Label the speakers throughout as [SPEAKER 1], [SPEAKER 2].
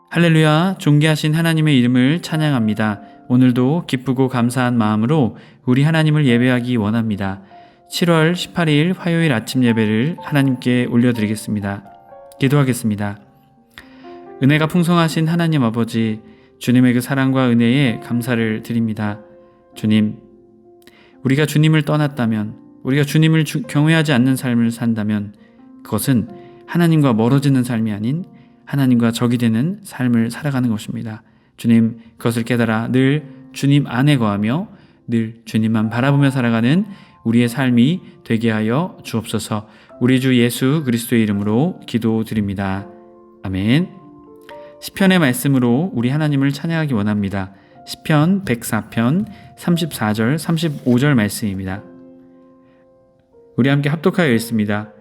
[SPEAKER 1] 할렐루야, 존귀하신 하나님의 이름을 찬양합니다. 오늘도 기쁘고 감사한 마음으로 우리 하나님을 예배하기 원합니다. 7월 18일 화요일 아침 예배를 하나님께 올려드리겠습니다. 기도하겠습니다. 은혜가 풍성하신 하나님 아버지, 주님의 그 사랑과 은혜에 감사를 드립니다. 주님, 우리가 주님을 떠났다면, 우리가 주님을 경외하지 않는 삶을 산다면 그것은 하나님과 멀어지는 삶이 아닌 하나님과 적이 되는 삶을 살아가는 것입니다. 주님, 그것을 깨달아 늘 주님 안에 거하며 늘 주님만 바라보며 살아가는 우리의 삶이 되게 하여 주옵소서. 우리 주 예수 그리스도의 이름으로 기도드립니다. 아멘. 시편의 말씀으로 우리 하나님을 찬양하기 원합니다. 시편 104편 34절 35절 말씀입니다. 우리 함께 합독하여 읽습니다.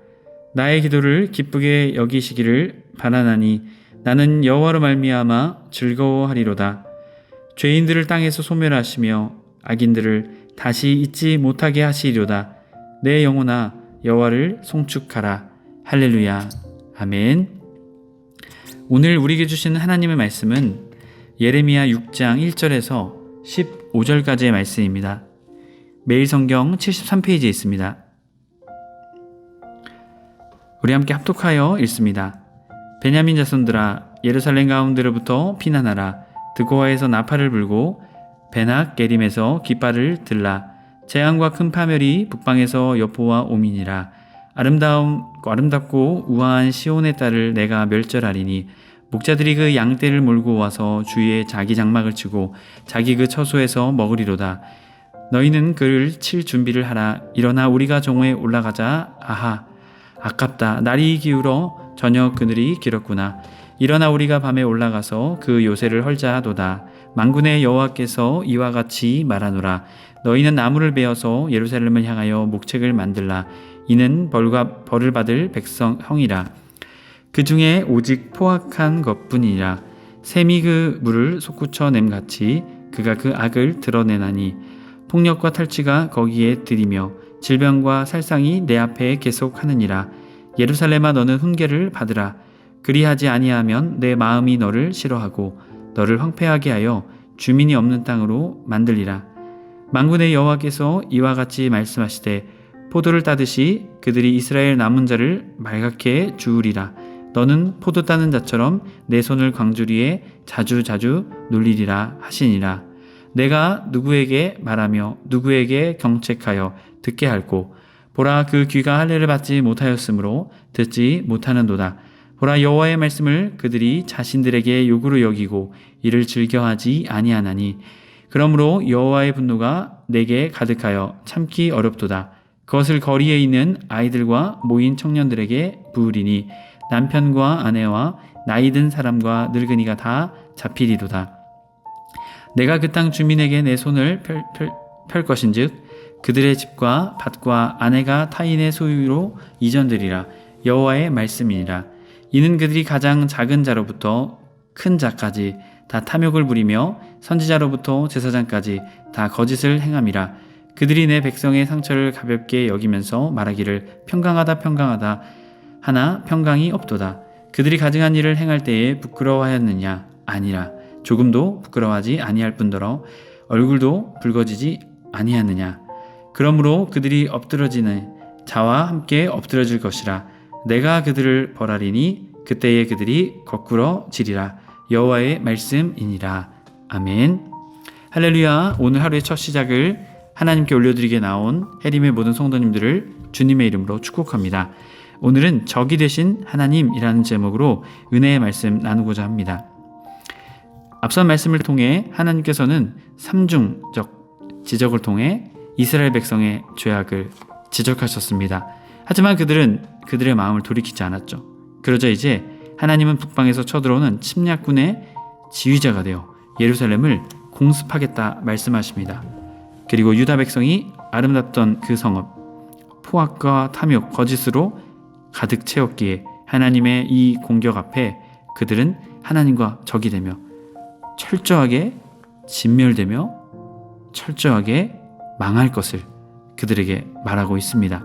[SPEAKER 1] 나의 기도를 기쁘게 여기시기를 바라나니 나는 여호와로 말미암아 즐거워하리로다. 죄인들을 땅에서 소멸하시며 악인들을 다시 잊지 못하게 하시리로다. 내 영혼아 여호와를 송축하라. 할렐루야. 아멘. 오늘 우리에게 주시는 하나님의 말씀은 예레미야 6장 1절에서 15절까지의 말씀입니다. 매일 성경 73페이지에 있습니다. 우리 함께 합독하여 읽습니다. 베냐민 자손들아, 예루살렘 가운데로부터 피난하라. 드고아에서 나팔을 불고 베낙 게림에서 깃발을 들라. 재앙과 큰 파멸이 북방에서 여포와 오미니라. 아름답고 우아한 시온의 딸을 내가 멸절하리니 목자들이 그 양떼를 몰고 와서 주위에 자기 장막을 치고 자기 그 처소에서 먹으리로다. 너희는 그를 칠 준비를 하라. 일어나 우리가 정오에 올라가자. 아하, 아깝다. 날이 기울어 저녁 그늘이 길었구나. 일어나 우리가 밤에 올라가서 그 요새를 헐자 하도다. 만군의 여호와께서 이와 같이 말하노라. 너희는 나무를 베어서 예루살렘을 향하여 목책을 만들라. 이는 벌을 받을 백성형이라. 그 중에 오직 포악한 것뿐이라. 샘이 그 물을 솟구쳐 냄같이 그가 그 악을 드러내나니 폭력과 탈취가 거기에 들이며 질병과 살상이 내 앞에 계속하느니라. 예루살렘아, 너는 훈계를 받으라. 그리하지 아니하면 내 마음이 너를 싫어하고 너를 황폐하게 하여 주민이 없는 땅으로 만들리라. 만군의 여호와께서 이와 같이 말씀하시되 포도를 따듯이 그들이 이스라엘 남은 자를 말갛게 주우리라. 너는 포도 따는 자처럼 내 손을 광주리에 자주 눌리리라 하시니라. 내가 누구에게 말하며 누구에게 경책하여 듣게 할꼬. 보라, 그 귀가 할례를 받지 못하였으므로 듣지 못하는도다. 보라, 여호와의 말씀을 그들이 자신들에게 욕으로 여기고 이를 즐겨하지 아니하나니 그러므로 여호와의 분노가 내게 가득하여 참기 어렵도다. 그것을 거리에 있는 아이들과 모인 청년들에게 부으리니 남편과 아내와 나이든 사람과 늙은이가 다 잡히리도다. 내가 그 땅 주민에게 내 손을 펼 것인즉 그들의 집과 밭과 아내가 타인의 소유로 이전되리라. 여호와의 말씀이니라. 이는 그들이 가장 작은 자로부터 큰 자까지 다 탐욕을 부리며 선지자로부터 제사장까지 다 거짓을 행함이라. 그들이 내 백성의 상처를 가볍게 여기면서 말하기를 평강하다 하나 평강이 없도다. 그들이 가증한 일을 행할 때에 부끄러워하였느냐? 아니라. 조금도 부끄러워하지 아니할 뿐더러 얼굴도 붉어지지 아니하느냐? 그러므로 그들이 엎드러지는 자와 함께 엎드러질 것이라. 내가 그들을 벌하리니 그때에 그들이 거꾸러지리라. 여호와의 말씀이니라. 아멘. 할렐루야. 오늘 하루의 첫 시작을 하나님께 올려드리게 나온 해림의 모든 성도님들을 주님의 이름으로 축복합니다. 오늘은 적이 되신 하나님이라는 제목으로 은혜의 말씀 나누고자 합니다. 앞선 말씀을 통해 하나님께서는 삼중적 지적을 통해 이스라엘 백성의 죄악을 지적하셨습니다. 하지만 그들은 그들의 마음을 돌이키지 않았죠. 그러자 이제 하나님은 북방에서 쳐들어오는 침략군의 지휘자가 되어 예루살렘을 공습하겠다 말씀하십니다. 그리고 유다 백성이 아름답던 그 성읍 포악과 탐욕, 거짓으로 가득 채웠기에 하나님의 이 공격 앞에 그들은 하나님과 적이 되며 철저하게 진멸되며 철저하게 망할 것을 그들에게 말하고 있습니다.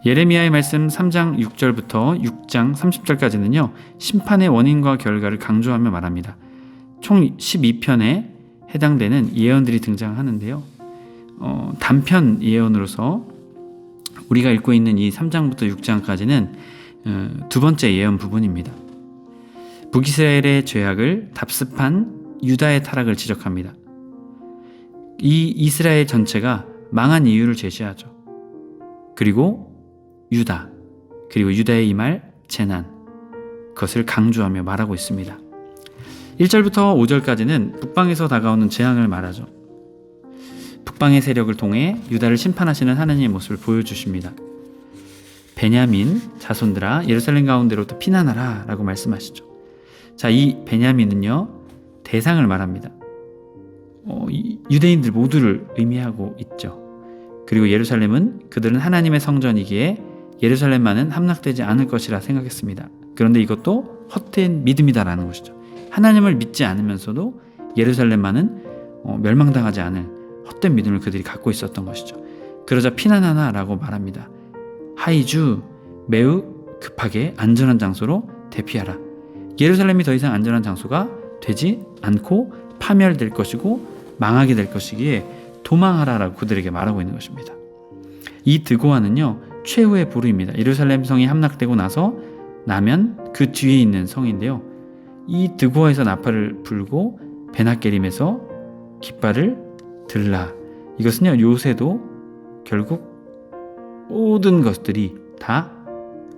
[SPEAKER 1] 예레미야의 말씀 3장 6절부터 6장 30절까지는요. 심판의 원인과 결과를 강조하며 말합니다. 총 12편에 해당되는 예언들이 등장하는데요. 단편 예언으로서 우리가 읽고 있는 이 3장부터 6장까지는 두 번째 예언 부분입니다. 북이스라엘의 죄악을 답습한 유다의 타락을 지적합니다. 이 이스라엘 전체가 망한 이유를 제시하죠. 그리고 유다, 그리고 유다의 임할 재난, 그것을 강조하며 말하고 있습니다. 1절부터 5절까지는 북방에서 다가오는 재앙을 말하죠. 북방의 세력을 통해 유다를 심판하시는 하나님의 모습을 보여주십니다. 베냐민 자손들아 예루살렘 가운데로부터 피난하라 라고 말씀하시죠. 자, 이 베냐민은요 대상을 말합니다. 유대인들 모두를 의미하고 있죠. 그리고 예루살렘은 그들은 하나님의 성전이기에 예루살렘만은 함락되지 않을 것이라 생각했습니다. 그런데 이것도 헛된 믿음이다라는 것이죠. 하나님을 믿지 않으면서도 예루살렘만은 멸망당하지 않을 헛된 믿음을 그들이 갖고 있었던 것이죠. 그러자 피난하나 라고 말합니다. 하이주, 매우 급하게 안전한 장소로 대피하라. 예루살렘이 더 이상 안전한 장소가 되지 않고 파멸될 것이고 망하게 될 것이기에 도망하라라고 그들에게 말하고 있는 것입니다. 이 드고아는요 최후의 보루입니다. 예루살렘 성이 함락되고 나면 그 뒤에 있는 성인데요. 이 드고아에서 나팔을 불고 베나게림에서 깃발을 들라. 이것은요 요새도 결국 모든 것들이 다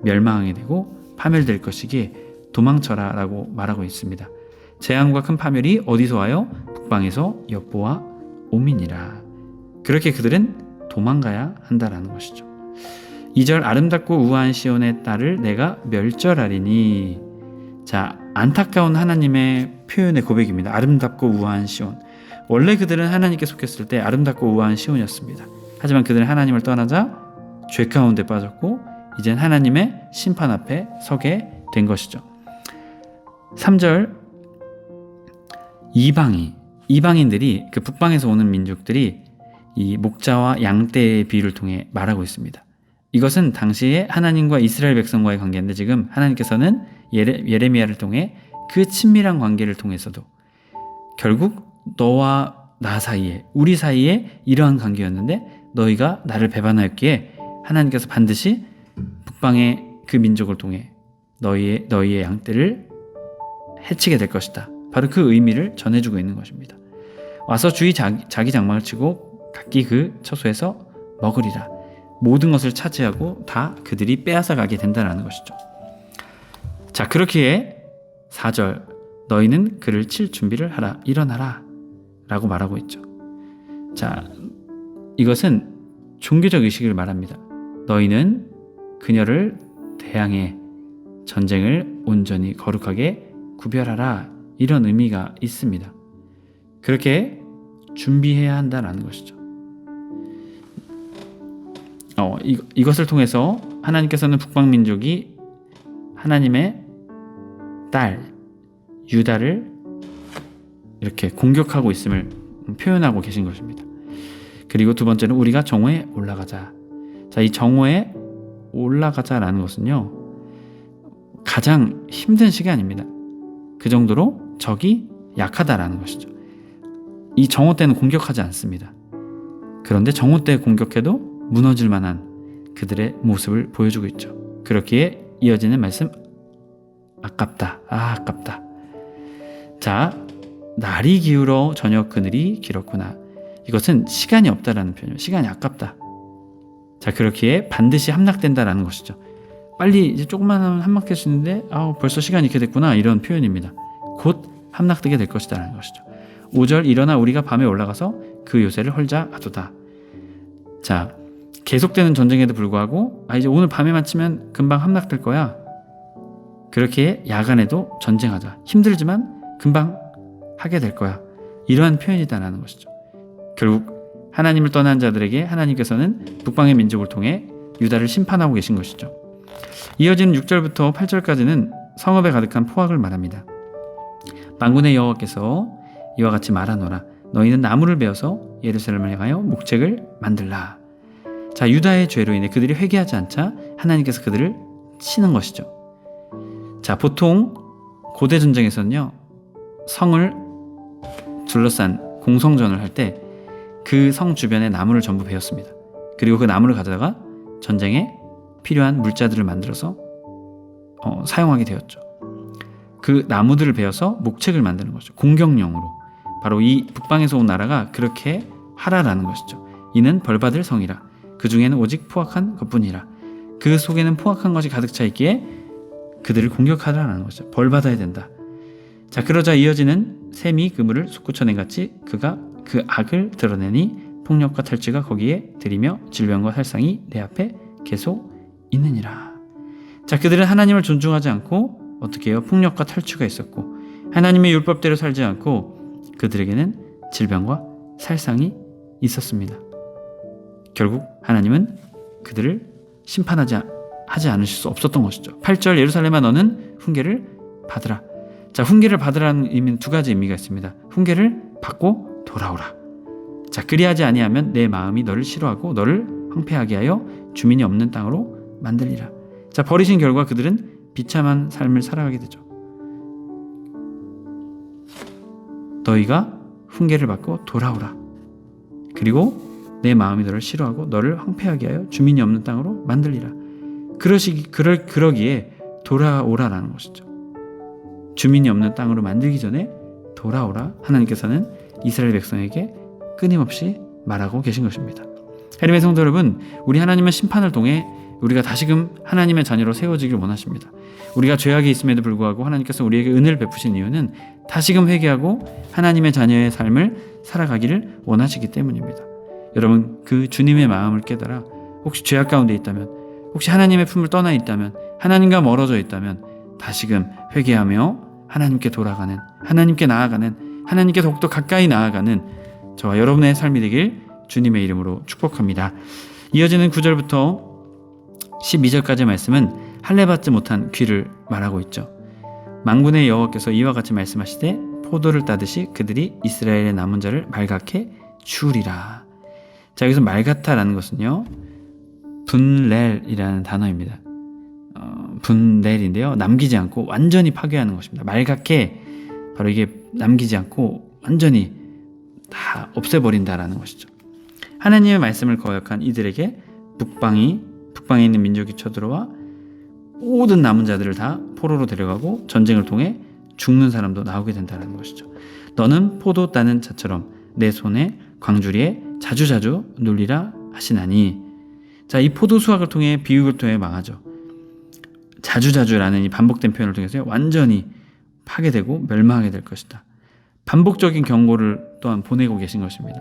[SPEAKER 1] 멸망하게 되고 파멸될 것이기에 도망쳐라 라고 말하고 있습니다. 재앙과 큰 파멸이 어디서 와요? 북방에서 엿보아 오미니라. 그렇게 그들은 도망가야 한다라는 것이죠. 2절 아름답고 우아한 시온의 딸을 내가 멸절하리니. 자, 안타까운 하나님의 표현의 고백입니다. 아름답고 우아한 시온. 원래 그들은 하나님께 속했을 때 아름답고 우아한 시온이었습니다. 하지만 그들은 하나님을 떠나자 죄 가운데 빠졌고 이젠 하나님의 심판 앞에 서게 된 것이죠. 3절 이방인들이 그 북방에서 오는 민족들이 이 목자와 양떼의 비유를 통해 말하고 있습니다. 이것은 당시에 하나님과 이스라엘 백성과의 관계인데 지금 하나님께서는 예레미야를 통해 그 친밀한 관계를 통해서도 결국 너와 나 사이에 우리 사이에 이러한 관계였는데 너희가 나를 배반하였기에 하나님께서 반드시 북방의 그 민족을 통해 너희의 양떼를 해치게 될 것이다. 바로 그 의미를 전해주고 있는 것입니다. 와서 주의 자기 장막을 치고 각기 그 처소에서 먹으리라. 모든 것을 차지하고 다 그들이 빼앗아 가게 된다는 것이죠. 자, 그렇기에 4절 너희는 그를 칠 준비를 하라. 일어나라 라고 말하고 있죠. 자, 이것은 종교적 의식을 말합니다. 너희는 그녀를 대항해 전쟁을 온전히 거룩하게 구별하라. 이런 의미가 있습니다. 그렇게 준비해야 한다는 것이죠. 이것을 통해서 하나님께서는 북방 민족이 하나님의 딸 유다를 이렇게 공격하고 있음을 표현하고 계신 것입니다. 그리고 두 번째는 우리가 정오에 올라가자. 자, 이 정오에 올라가자라는 것은요 가장 힘든 시간입니다. 그 정도로 적이 약하다라는 것이죠. 이 정오 때는 공격하지 않습니다. 그런데 정오 때 공격해도 무너질 만한 그들의 모습을 보여주고 있죠. 그렇기에 이어지는 말씀 아깝다. 아깝다. 자, 날이 기울어 저녁 그늘이 길었구나. 이것은 시간이 없다라는 표현이에요. 시간이 아깝다. 자, 그렇기에 반드시 함락된다라는 것이죠. 빨리 이제 조금만 함락될 수 있는데 벌써 시간이 이렇게 됐구나 이런 표현입니다. 곧 함락되게 될 것이다라는 것이죠. 5절 일어나 우리가 밤에 올라가서 그 요새를 헐자 하도다. 자, 계속되는 전쟁에도 불구하고 이제 오늘 밤에만 치면 금방 함락될 거야. 그렇게 야간에도 전쟁하자. 힘들지만 금방 하게 될 거야. 이러한 표현이다라는 것이죠. 결국 하나님을 떠난 자들에게 하나님께서는 북방의 민족을 통해 유다를 심판하고 계신 것이죠. 이어지는 6절부터 8절까지는 성읍에 가득한 포악을 말합니다. 만군의 여호와께서 이와 같이 말하노라. 너희는 나무를 베어서 예루살렘을 향하여 목책을 만들라. 자, 유다의 죄로 인해 그들이 회개하지 않자 하나님께서 그들을 치는 것이죠. 자, 보통 고대 전쟁에서는요, 성을 둘러싼 공성전을 할 때 그 성 주변에 나무를 전부 베었습니다. 그리고 그 나무를 가져다가 전쟁에 필요한 물자들을 만들어서 사용하게 되었죠. 그 나무들을 베어서 목책을 만드는 거죠. 공격용으로. 바로 이 북방에서 온 나라가 그렇게 하라라는 것이죠. 이는 벌받을 성이라. 그 중에는 오직 포악한 것뿐이라. 그 속에는 포악한 것이 가득 차 있기에 그들을 공격하라는 것이죠. 벌받아야 된다. 자, 그러자 이어지는 셈이 그물을 솟구쳐낸 같이 그가 그 악을 드러내니 폭력과 탈취가 거기에 들이며 질병과 살상이 내 앞에 계속 있느니라. 자, 그들은 하나님을 존중하지 않고 어떻게 해요? 폭력과 탈취가 있었고 하나님의 율법대로 살지 않고 그들에게는 질병과 살상이 있었습니다. 결국 하나님은 그들을 하지 않으실 수 없었던 것이죠. 8절 예루살렘아 너는 훈계를 받으라. 자, 훈계를 받으라는 의미는 두 가지 의미가 있습니다. 훈계를 받고 돌아오라. 자, 그리하지 아니하면 내 마음이 너를 싫어하고 너를 황폐하게 하여 주민이 없는 땅으로 만들리라. 자, 버리신 결과 그들은 비참한 삶을 살아가게 되죠. 너희가 훈계를 받고 돌아오라. 그리고 내 마음이 너를 싫어하고 너를 황폐하게 하여 주민이 없는 땅으로 만들리라. 그러기에 돌아오라라는 것이죠. 주민이 없는 땅으로 만들기 전에 돌아오라. 하나님께서는 이스라엘 백성에게 끊임없이 말하고 계신 것입니다. 하나님의 성도 여러분, 우리 하나님은 심판을 통해 우리가 다시금 하나님의 자녀로 세워지길 원하십니다. 우리가 죄악이 있음에도 불구하고 하나님께서 우리에게 은혜를 베푸신 이유는 다시금 회개하고 하나님의 자녀의 삶을 살아가기를 원하시기 때문입니다. 여러분, 그 주님의 마음을 깨달아 혹시 죄악 가운데 있다면, 혹시 하나님의 품을 떠나 있다면, 하나님과 멀어져 있다면 다시금 회개하며 하나님께 돌아가는, 하나님께 나아가는, 하나님께 더욱더 가까이 나아가는 저와 여러분의 삶이 되길 주님의 이름으로 축복합니다. 이어지는 9절부터 12절까지의 말씀은 할례받지 못한 귀를 말하고 있죠. 만군의 여호와께서 이와 같이 말씀하시되 포도를 따듯이 그들이 이스라엘의 남은 자를 말갛게 주우리라. 자, 여기서 말갛다라는 것은요, 분렐이라는 단어입니다. 분렐인데요, 남기지 않고 완전히 파괴하는 것입니다. 말갛게, 바로 이게 남기지 않고 완전히 다 없애버린다라는 것이죠. 하나님의 말씀을 거역한 이들에게 북방에 있는 민족이 쳐들어와 모든 남은 자들을 다 포로로 데려가고 전쟁을 통해 죽는 사람도 나오게 된다는 것이죠. 너는 포도 따는 자처럼 내 손에 광주리에 자주자주 눌리라 하시나니. 자, 이 포도 수확을 통해 비육을 통해 망하죠. 자주자주라는 이 반복된 표현을 통해서 완전히 파괴되고 멸망하게 될 것이다. 반복적인 경고를 또한 보내고 계신 것입니다.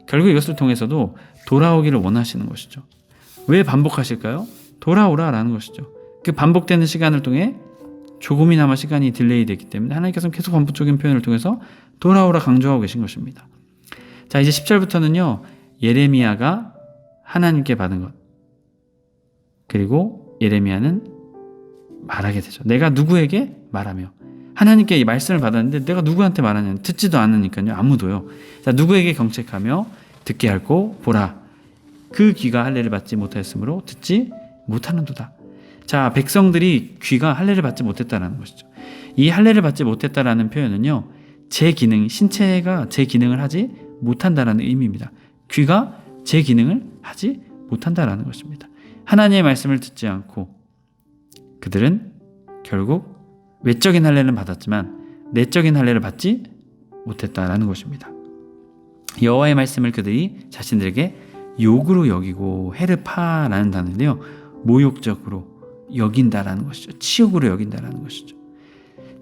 [SPEAKER 1] 결국 이것을 통해서도 돌아오기를 원하시는 것이죠. 왜 반복하실까요? 돌아오라라는 것이죠. 그 반복되는 시간을 통해 조금이나마 시간이 딜레이 됐기 때문에 하나님께서는 계속 반복적인 표현을 통해서 돌아오라 강조하고 계신 것입니다. 자, 이제 10절부터는요, 예레미야가 하나님께 받은 것, 그리고 예레미야는 말하게 되죠. 내가 누구에게 말하며, 하나님께 이 말씀을 받았는데 내가 누구한테 말하냐, 듣지도 않으니까요, 아무도요. 자, 누구에게 경책하며 듣게 할고 보라, 그 귀가 할례를 받지 못하였으므로 듣지 못하는도다. 자, 백성들이 귀가 할례를 받지 못했다라는 것이죠. 이 할례를 받지 못했다라는 표현은요, 제 기능, 신체가 제 기능을 하지 못한다라는 의미입니다. 귀가 제 기능을 하지 못한다라는 것입니다. 하나님의 말씀을 듣지 않고 그들은 결국 외적인 할례는 받았지만 내적인 할례를 받지 못했다라는 것입니다. 여호와의 말씀을 그들이 자신들에게 욕으로 여기고, 헤르파라는 단어인데요, 모욕적으로 여긴다라는 것이죠. 치욕으로 여긴다라는 것이죠.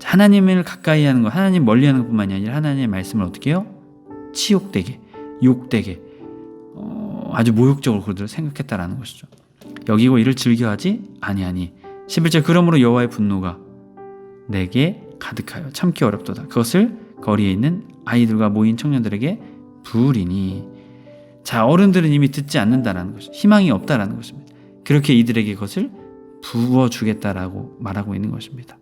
[SPEAKER 1] 하나님을 가까이 하는 것, 하나님 멀리 하는 것뿐만이 아니라 하나님의 말씀을 어떻게 해요? 치욕되게, 욕되게, 아주 모욕적으로 그들을 생각했다라는 것이죠. 여기고 이를 즐겨하지 아니하니. 11절 그러므로 여호와의 분노가 내게 가득하여 참기 어렵도다. 그것을 거리에 있는 아이들과 모인 청년들에게 부으리니. 자, 어른들은 이미 듣지 않는다라는 것이죠. 희망이 없다라는 것입니다. 그렇게 이들에게 그것을 부어주겠다라고 말하고 있는 것입니다.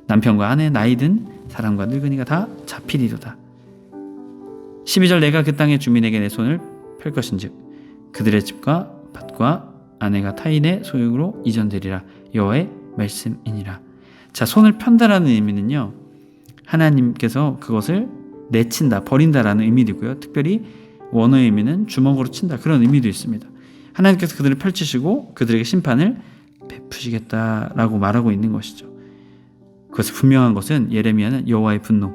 [SPEAKER 1] 남편과 아내, 나이든 사람과 늙은이가 다 잡히리로다. 12절 내가 그 땅의 주민에게 내 손을 펼 것인즉 그들의 집과 밭과 아내가 타인의 소유로 이전되리라. 여호와의 말씀이니라. 자, 손을 편다라는 의미는요, 하나님께서 그것을 내친다, 버린다라는 의미이고요. 특별히 원어의 의미는 주먹으로 친다, 그런 의미도 있습니다. 하나님께서 그들을 펼치시고 그들에게 심판을 베푸시겠다라고 말하고 있는 것이죠. 그것을 분명한 것은 예레미야는 여호와의 분노,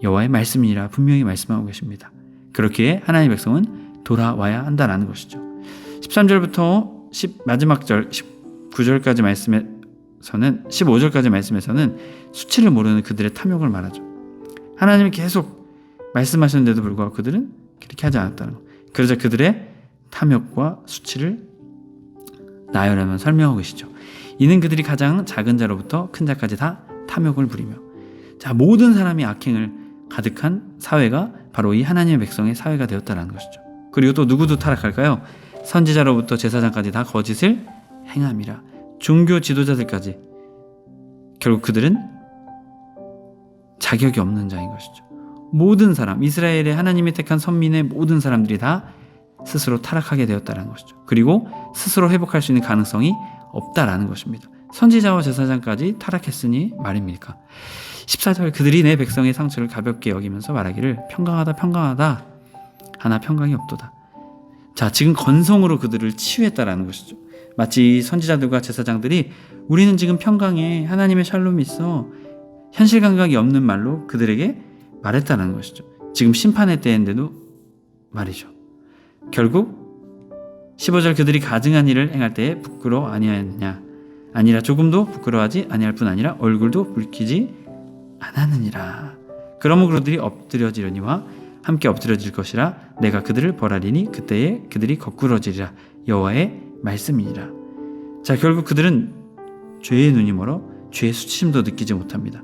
[SPEAKER 1] 여호와의 말씀이라 분명히 말씀하고 계십니다. 그렇기에 하나님의 백성은 돌아와야 한다라는 것이죠. 13절부터 마지막 절 19절까지 말씀에서는, 15절까지 말씀에서는 수치를 모르는 그들의 탐욕을 말하죠. 하나님이 계속 말씀하셨는데도 불구하고 그들은 그렇게 하지 않았다는 것. 그러자 그들의 탐욕과 수치를 나열하면 설명하고 계시죠. 이는 그들이 가장 작은 자로부터 큰 자까지 다 탐욕을 부리며. 자, 모든 사람이 악행을 가득한 사회가 바로 이 하나님의 백성의 사회가 되었다는 것이죠. 그리고 또 누구도 타락할까요? 선지자로부터 제사장까지 다 거짓을 행함이라. 종교 지도자들까지 결국 그들은 자격이 없는 자인 것이죠. 모든 사람, 이스라엘의 하나님이 택한 선민의 모든 사람들이 다 스스로 타락하게 되었다는 것이죠. 그리고 스스로 회복할 수 있는 가능성이 없다라는 것입니다. 선지자와 제사장까지 타락했으니 말입니까? 14절, 그들이 내 백성의 상처를 가볍게 여기면서 말하기를 평강하다 하나 평강이 없도다. 자, 지금 건성으로 그들을 치유했다라는 것이죠. 마치 선지자들과 제사장들이 우리는 지금 평강해, 하나님의 샬롬이 있어, 현실 감각이 없는 말로 그들에게 말했다는 것이죠. 지금 심판의 때인데도 말이죠. 결국 15절, 그들이 가증한 일을 행할 때에 부끄러워 아니하였느냐? 아니라 조금도 부끄러워하지 아니할 뿐 아니라 얼굴도 붉히지 않았느니라. 그러므로 그들이 엎드려지려니와 함께 엎드려질 것이라. 내가 그들을 벌하리니 그때에 그들이 거꾸러지리라. 여호와의 말씀이니라. 자, 결국 그들은 죄의 눈이 멀어 죄의 수치심도 느끼지 못합니다.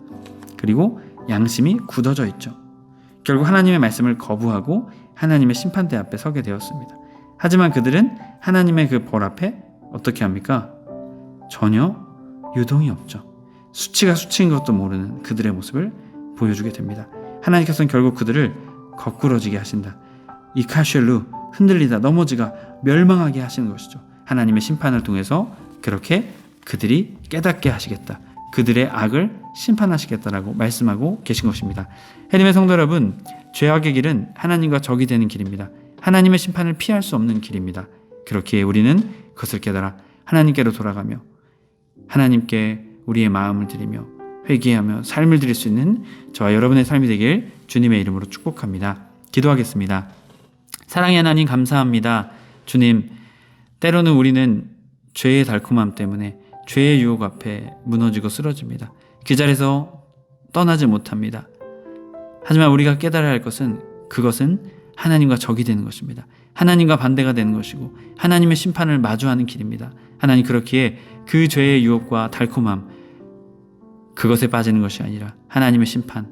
[SPEAKER 1] 그리고 양심이 굳어져 있죠. 결국 하나님의 말씀을 거부하고 하나님의 심판대 앞에 서게 되었습니다. 하지만 그들은 하나님의 그 벌 앞에 어떻게 합니까? 전혀 유동이 없죠. 수치가 수치인 것도 모르는 그들의 모습을 보여주게 됩니다. 하나님께서는 결국 그들을 거꾸러지게 하신다. 이 카쉘루, 흔들리다 넘어지가 멸망하게 하시는 것이죠. 하나님의 심판을 통해서 그렇게 그들이 깨닫게 하시겠다, 그들의 악을 심판하시겠다라고 말씀하고 계신 것입니다. 하나님의 성도 여러분, 죄악의 길은 하나님과 적이 되는 길입니다. 하나님의 심판을 피할 수 없는 길입니다. 그렇기에 우리는 그것을 깨달아 하나님께로 돌아가며 하나님께 우리의 마음을 드리며 회개하며 삶을 드릴 수 있는 저와 여러분의 삶이 되길 주님의 이름으로 축복합니다. 기도하겠습니다. 사랑의 하나님, 감사합니다. 주님, 때로는 우리는 죄의 달콤함 때문에 죄의 유혹 앞에 무너지고 쓰러집니다. 그 자리에서 떠나지 못합니다. 하지만 우리가 깨달아야 할 것은, 그것은 하나님과 적이 되는 것입니다. 하나님과 반대가 되는 것이고 하나님의 심판을 마주하는 길입니다. 하나님, 그렇기에 그 죄의 유혹과 달콤함, 그것에 빠지는 것이 아니라 하나님의 심판,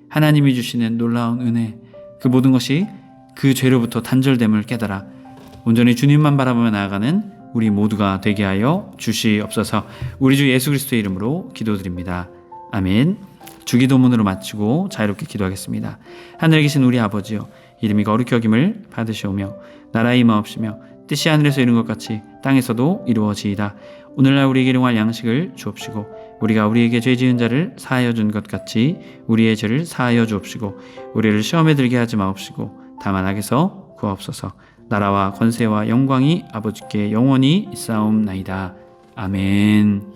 [SPEAKER 1] 하나님이 주시는 놀라운 은혜, 그 모든 것이 그 죄로부터 단절됨을 깨달아 온전히 주님만 바라보며 나아가는 우리 모두가 되게 하여 주시옵소서. 우리 주 예수 그리스도의 이름으로 기도드립니다. 아멘. 주기도문으로 마치고 자유롭게 기도하겠습니다. 하늘에 계신 우리 아버지여, 이름이 거룩히 여김을 받으시오며 나라의 임하옵시며 뜻이 하늘에서 이룬 것 같이 땅에서도 이루어지이다. 오늘날 우리에게 일용할 양식을 주옵시고 우리가 우리에게 죄 지은 자를 사하여 준 것 같이 우리의 죄를 사하여 주옵시고 우리를 시험에 들게 하지 마옵시고 다만 악에서 구하옵소서. 나라와 권세와 영광이 아버지께 영원히 있사옵나이다. 아멘.